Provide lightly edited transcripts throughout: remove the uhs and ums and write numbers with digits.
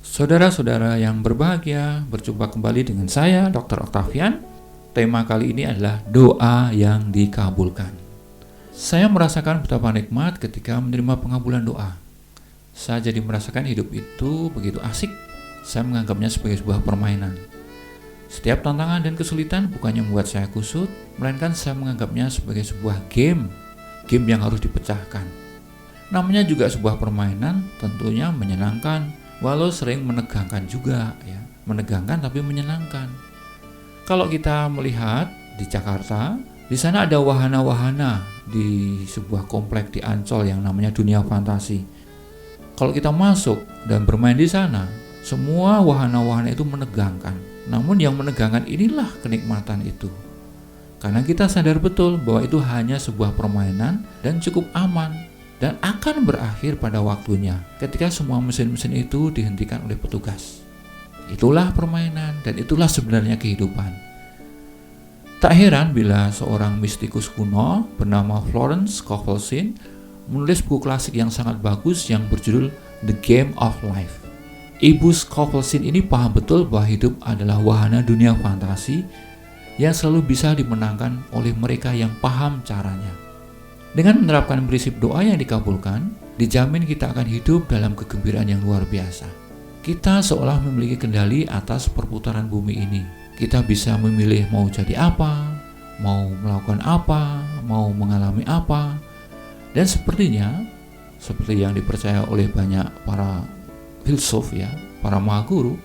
Saudara-saudara yang berbahagia, berjumpa kembali dengan saya, Dr. Octavian. Tema kali ini adalah doa yang dikabulkan. Saya merasakan betapa nikmat ketika menerima pengabulan doa. Saya jadi merasakan hidup itu begitu asik. Saya menganggapnya sebagai sebuah permainan. Setiap tantangan dan kesulitan bukannya membuat saya kusut, melainkan saya menganggapnya sebagai sebuah game yang harus dipecahkan. Namanya juga sebuah permainan, tentunya menyenangkan, walau sering menegangkan juga, ya. Menegangkan tapi menyenangkan. Kalau kita melihat di Jakarta, di sana ada wahana-wahana di sebuah komplek di Ancol yang namanya Dunia Fantasi. Kalau kita masuk dan bermain di sana, semua wahana-wahana itu menegangkan. Namun yang menegangkan inilah kenikmatan itu. Karena kita sadar betul bahwa itu hanya sebuah permainan dan cukup aman dan akan berakhir pada waktunya ketika semua mesin-mesin itu dihentikan oleh petugas. Itulah permainan dan itulah sebenarnya kehidupan. Tak heran bila seorang mistikus kuno bernama Florence Scovel-Shinn menulis buku klasik yang sangat bagus yang berjudul The Game of Life. Ibu Scovel-Shinn ini paham betul bahwa hidup adalah wahana dunia fantasi yang selalu bisa dimenangkan oleh mereka yang paham caranya. Dengan menerapkan prinsip doa yang dikabulkan, dijamin kita akan hidup dalam kegembiraan yang luar biasa. Kita seolah memiliki kendali atas perputaran bumi ini. Kita bisa memilih mau jadi apa, mau melakukan apa, mau mengalami apa. Dan sepertinya, seperti yang dipercaya oleh banyak para filsuf, ya, para mahaguru,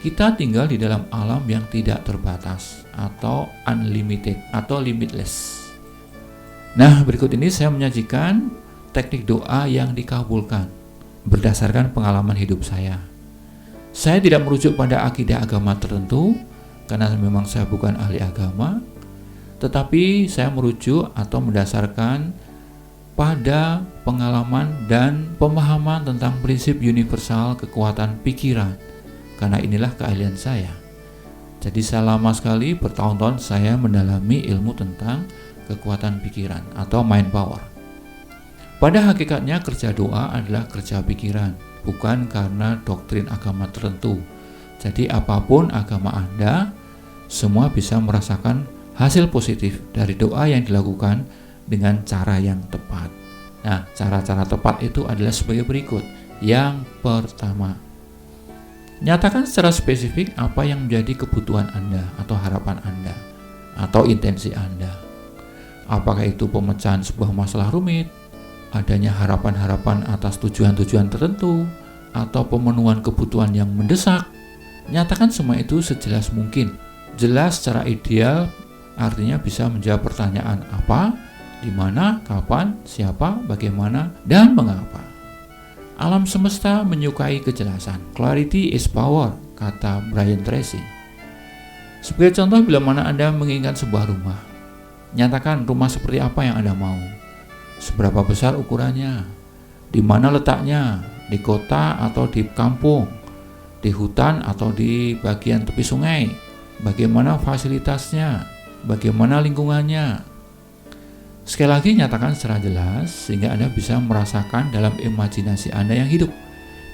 kita tinggal di dalam alam yang tidak terbatas atau unlimited atau limitless. Nah, berikut ini saya menyajikan teknik doa yang dikabulkan berdasarkan pengalaman hidup saya. Saya tidak merujuk pada akidah agama tertentu karena memang saya bukan ahli agama, tetapi saya merujuk atau mendasarkan pada pengalaman dan pemahaman tentang prinsip universal kekuatan pikiran, karena inilah keahlian saya. Jadi selama sekali bertahun-tahun saya mendalami ilmu tentang kekuatan pikiran atau mind power. Pada hakikatnya kerja doa adalah kerja pikiran, bukan karena doktrin agama tertentu. Jadi apapun agama Anda, semua bisa merasakan hasil positif dari doa yang dilakukan dengan cara yang tepat. Nah, cara-cara tepat itu adalah sebagai berikut. Yang pertama, nyatakan secara spesifik apa yang menjadi kebutuhan Anda atau harapan Anda atau intensi Anda. Apakah itu pemecahan sebuah masalah rumit, adanya harapan-harapan atas tujuan-tujuan tertentu, atau pemenuhan kebutuhan yang mendesak. Nyatakan semua itu sejelas mungkin. Jelas secara ideal artinya bisa menjawab pertanyaan apa, di mana, kapan, siapa, bagaimana, dan mengapa. Alam semesta menyukai kejelasan. Clarity is power, kata Brian Tracy. Sebagai contoh, bila mana Anda menginginkan sebuah rumah, nyatakan rumah seperti apa yang Anda mau. Seberapa besar ukurannya, di mana letaknya, di kota atau di kampung, di hutan atau di bagian tepi sungai, bagaimana fasilitasnya, bagaimana lingkungannya. Sekali lagi nyatakan secara jelas sehingga Anda bisa merasakan dalam imajinasi Anda yang hidup.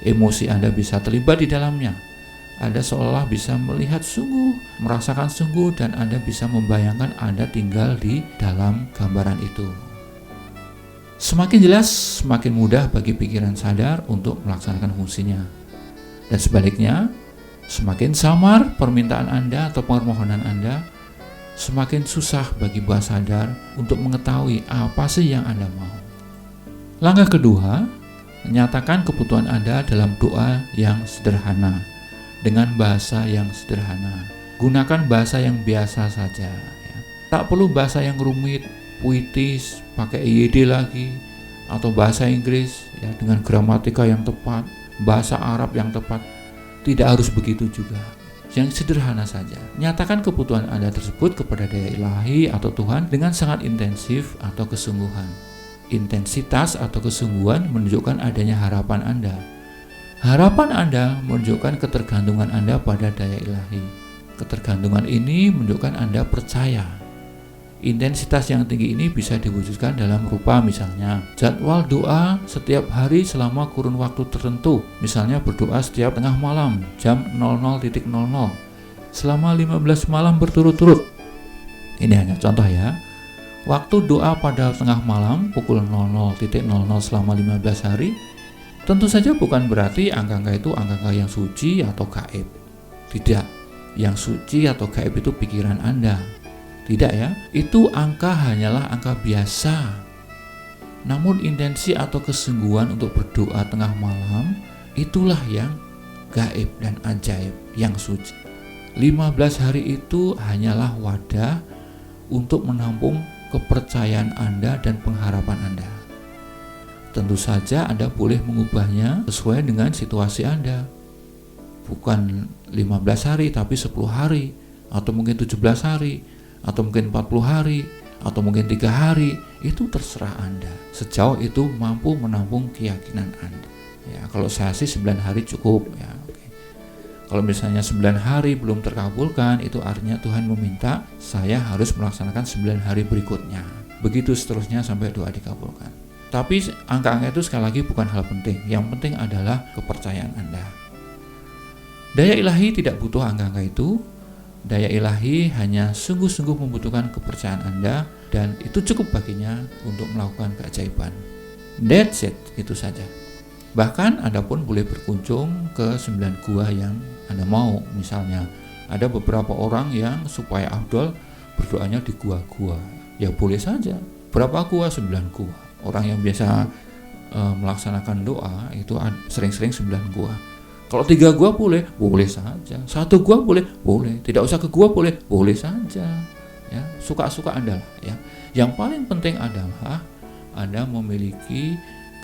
Emosi Anda bisa terlibat di dalamnya. Anda seolah bisa melihat sungguh, merasakan sungguh, dan Anda bisa membayangkan Anda tinggal di dalam gambaran itu. Semakin jelas, semakin mudah bagi pikiran sadar untuk melaksanakan fungsinya. Dan sebaliknya, semakin samar permintaan Anda atau permohonan Anda, semakin susah bagi bawah sadar untuk mengetahui apa sih yang Anda mau. Langkah kedua, nyatakan kebutuhan Anda dalam doa yang sederhana, dengan bahasa yang sederhana. Gunakan bahasa yang biasa saja, ya. Tak perlu bahasa yang rumit, puitis, pakai EYD lagi, atau bahasa Inggris ya, dengan gramatika yang tepat, bahasa Arab yang tepat. Tidak harus begitu juga. Yang sederhana saja. Nyatakan kebutuhan Anda tersebut kepada daya ilahi atau Tuhan dengan sangat intensif atau kesungguhan. Intensitas atau kesungguhan menunjukkan adanya harapan Anda. Harapan Anda menunjukkan ketergantungan Anda pada daya ilahi. Ketergantungan ini menunjukkan Anda percaya. Intensitas yang tinggi ini bisa diwujudkan dalam rupa misalnya jadwal doa setiap hari selama kurun waktu tertentu, misalnya berdoa setiap tengah malam jam 00.00 selama 15 malam berturut-turut. Ini hanya contoh ya. Waktu doa pada tengah malam pukul 00.00 selama 15 hari, tentu saja bukan berarti angka-angka itu angka-angka yang suci atau gaib. Tidak, yang suci atau gaib itu pikiran Anda. Tidak ya, itu angka hanyalah angka biasa. Namun intensi atau kesungguhan untuk berdoa tengah malam, itulah yang gaib dan ajaib, yang suci. 15 hari itu hanyalah wadah untuk menampung kepercayaan Anda dan pengharapan Anda. Tentu saja Anda boleh mengubahnya sesuai dengan situasi Anda. Bukan 15 hari tapi 10 hari, atau mungkin 17 hari, atau mungkin 40 hari, atau mungkin 3 hari, itu terserah Anda. Sejauh itu mampu menampung keyakinan Anda. Ya, kalau saya sih 9 hari cukup ya. Oke. Kalau misalnya 9 hari belum terkabulkan, itu artinya Tuhan meminta saya harus melaksanakan 9 hari berikutnya. Begitu seterusnya sampai doa dikabulkan. Tapi angka-angka itu sekali lagi bukan hal penting. Yang penting adalah kepercayaan Anda. Daya ilahi tidak butuh angka-angka itu. Daya ilahi hanya sungguh-sungguh membutuhkan kepercayaan Anda, dan itu cukup baginya untuk melakukan keajaiban. That's it, itu saja. Bahkan Anda pun boleh berkunjung ke 9 gua yang Anda mau. Misalnya ada beberapa orang yang supaya afdol berdoanya di gua-gua. Ya boleh saja. Berapa gua? 9 gua. Orang yang biasa melaksanakan doa itu sering-sering 9 gua. Kalau 3 gua boleh saja. 1 gua boleh. Tidak usah ke gua boleh saja. Ya, suka-suka Anda lah ya. Yang paling penting adalah Anda memiliki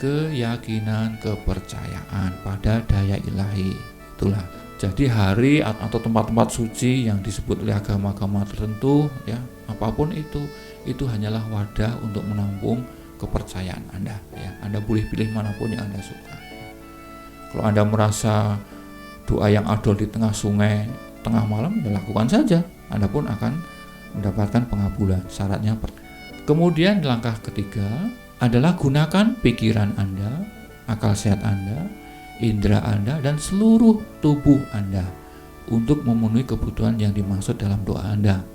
keyakinan, kepercayaan pada daya ilahi. Itulah. Jadi hari atau tempat-tempat suci yang disebut oleh agama-agama tertentu ya, apapun itu hanyalah wadah untuk menampung kepercayaan Anda ya. Anda boleh pilih manapun yang Anda suka. Kalau Anda merasa doa yang afdol di tengah sungai, tengah malam, ya lakukan saja. Anda pun akan mendapatkan pengabulan. Syaratnya kemudian langkah ketiga adalah gunakan pikiran Anda, akal sehat Anda, indera Anda, dan seluruh tubuh Anda untuk memenuhi kebutuhan yang dimaksud dalam doa Anda.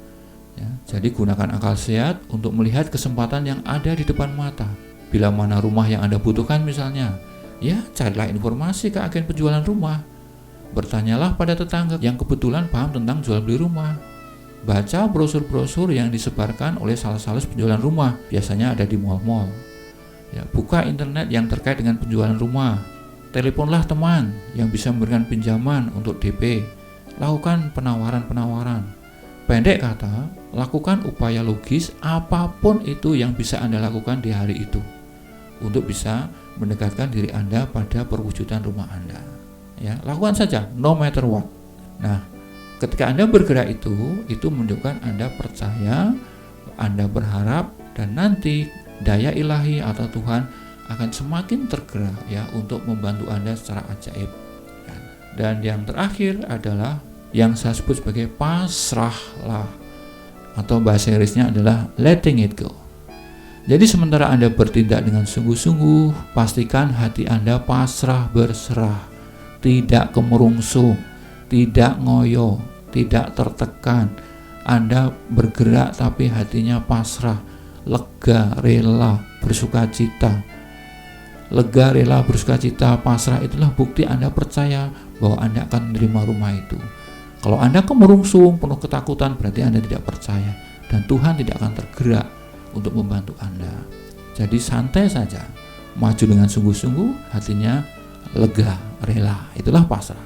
Ya, jadi gunakan akal sehat untuk melihat kesempatan yang ada di depan mata. Bila mana rumah yang Anda butuhkan misalnya, ya carilah informasi ke agen penjualan rumah. Bertanyalah pada tetangga yang kebetulan paham tentang jual beli rumah. Baca brosur-brosur yang disebarkan oleh sales-sales penjualan rumah, biasanya ada di mal-mal. Ya, buka internet yang terkait dengan penjualan rumah. Teleponlah teman yang bisa memberikan pinjaman untuk DP. Lakukan penawaran-penawaran. Pendek kata, lakukan upaya logis apapun itu yang bisa Anda lakukan di hari itu untuk bisa mendekatkan diri Anda pada perwujudan rumah Anda. Ya, lakukan saja, no matter what. Nah, ketika Anda bergerak itu menunjukkan Anda percaya, Anda berharap, dan nanti daya ilahi atau Tuhan akan semakin tergerak ya untuk membantu Anda secara ajaib. Ya. Dan yang terakhir adalah yang saya sebut sebagai pasrahlah, atau bahasa Inggrisnya adalah letting it go. Jadi sementara Anda bertindak dengan sungguh-sungguh, pastikan hati Anda pasrah berserah, tidak kemerungsung, tidak ngoyo, tidak tertekan. Anda bergerak tapi hatinya pasrah, lega, rela, bersukacita. Lega, rela, bersukacita, pasrah, itulah bukti Anda percaya bahwa Anda akan menerima rumah itu. Kalau Anda kemerungsung, penuh ketakutan, berarti Anda tidak percaya, dan Tuhan tidak akan tergerak untuk membantu Anda. Jadi santai saja, maju dengan sungguh-sungguh, hatinya lega, rela, itulah pasrah.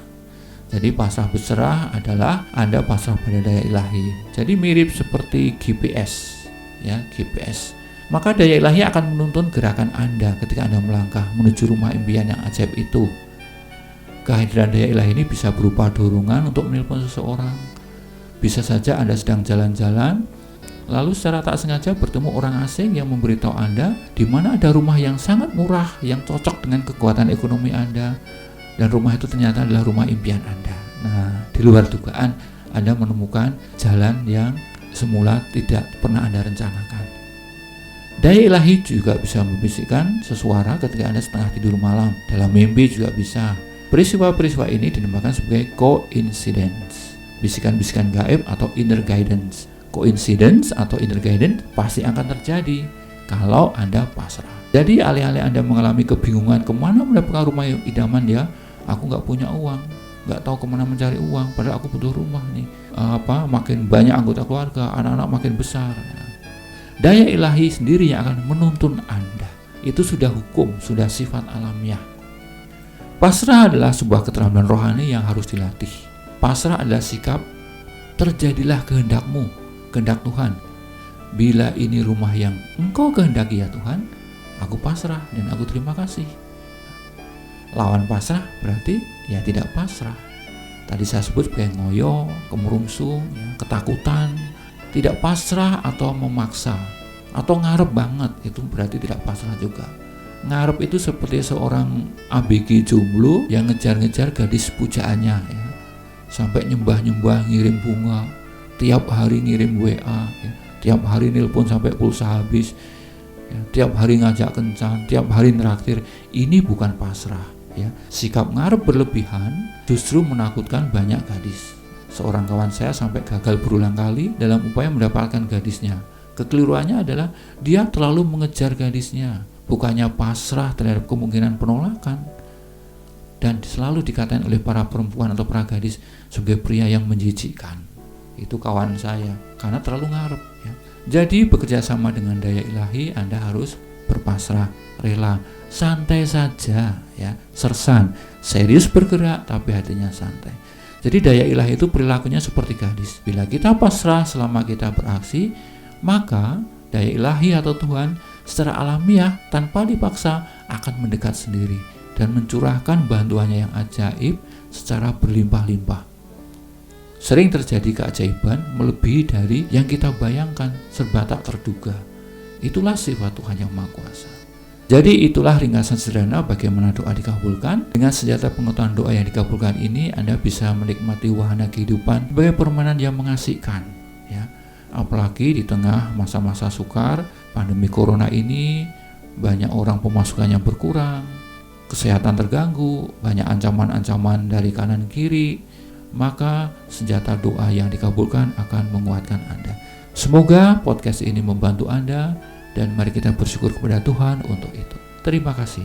Jadi pasrah berserah adalah Anda pasrah pada daya ilahi. Jadi mirip seperti GPS, ya, GPS. Maka daya ilahi akan menuntun gerakan Anda ketika Anda melangkah menuju rumah impian yang ajaib itu. Kehadiran daya ilahi ini bisa berupa dorongan untuk menelpon seseorang. Bisa saja Anda sedang jalan-jalan, lalu secara tak sengaja bertemu orang asing yang memberitahu Anda di mana ada rumah yang sangat murah, yang cocok dengan kekuatan ekonomi Anda, dan rumah itu ternyata adalah rumah impian Anda. Nah, di luar dugaan Anda menemukan jalan yang semula tidak pernah Anda rencanakan. Daya ilahi juga bisa membisikkan sesuara ketika Anda setengah tidur malam. Dalam mimpi juga bisa. Peristiwa-peristiwa ini dinamakan sebagai coincidence, bisikan-bisikan gaib atau inner guidance. Coincidence atau inner guidance pasti akan terjadi kalau Anda pasrah. Jadi alih-alih Anda mengalami kebingungan kemana mendapatkan rumah idaman ya, aku nggak punya uang, nggak tahu kemana mencari uang, padahal aku butuh rumah nih. Makin banyak anggota keluarga, anak-anak makin besar. Daya ilahi sendiri yang akan menuntun Anda. Itu sudah hukum, sudah sifat alamiah. Pasrah adalah sebuah keterampilan rohani yang harus dilatih. Pasrah adalah sikap terjadilah kehendakmu, kehendak Tuhan. Bila ini rumah yang Engkau kehendaki ya Tuhan, aku pasrah dan aku terima kasih. Lawan pasrah berarti ya tidak pasrah. Tadi saya sebut sebagai ngoyo, kemerungsung, ya, ketakutan. Tidak pasrah atau memaksa atau ngarep banget, itu berarti tidak pasrah juga. Ngarep itu seperti seorang ABG jomblo yang ngejar-ngejar gadis pujaannya ya. Sampai nyembah-nyembah ngirim bunga, tiap hari ngirim WA ya. Tiap hari nelpon sampai pulsa habis ya. Tiap hari ngajak kencan, tiap hari neraktir. Ini bukan pasrah ya. Sikap ngarep berlebihan justru menakutkan banyak gadis. Seorang kawan saya sampai gagal berulang kali dalam upaya mendapatkan gadisnya. Kekeliruannya adalah dia terlalu mengejar gadisnya, bukannya pasrah terhadap kemungkinan penolakan. Dan selalu dikatain oleh para perempuan atau para gadis sebagai pria yang menjijikkan. Itu kawan saya, karena terlalu ngarep ya. Jadi bekerja sama dengan daya ilahi, Anda harus berpasrah, rela, santai saja ya, sersan, serius bergerak tapi hatinya santai. Jadi daya ilahi itu perilakunya seperti gadis. Bila kita pasrah selama kita beraksi, maka daya ilahi atau Tuhan secara alamiah tanpa dipaksa akan mendekat sendiri dan mencurahkan bantuannya yang ajaib secara berlimpah-limpah. Sering terjadi keajaiban melebihi dari yang kita bayangkan, serba tak terduga. Itulah sifat Tuhan yang Maha Kuasa. Jadi itulah ringkasan sederhana bagaimana doa dikabulkan. Dengan senjata pengetahuan doa yang dikabulkan ini, Anda bisa menikmati wahana kehidupan sebagai permainan yang mengasihkan ya. Apalagi di tengah masa-masa sukar pandemi corona ini, banyak orang pemasukannya berkurang, kesehatan terganggu, banyak ancaman-ancaman dari kanan kiri, maka senjata doa yang dikabulkan akan menguatkan Anda. Semoga podcast ini membantu Anda, dan mari kita bersyukur kepada Tuhan untuk itu. Terima kasih.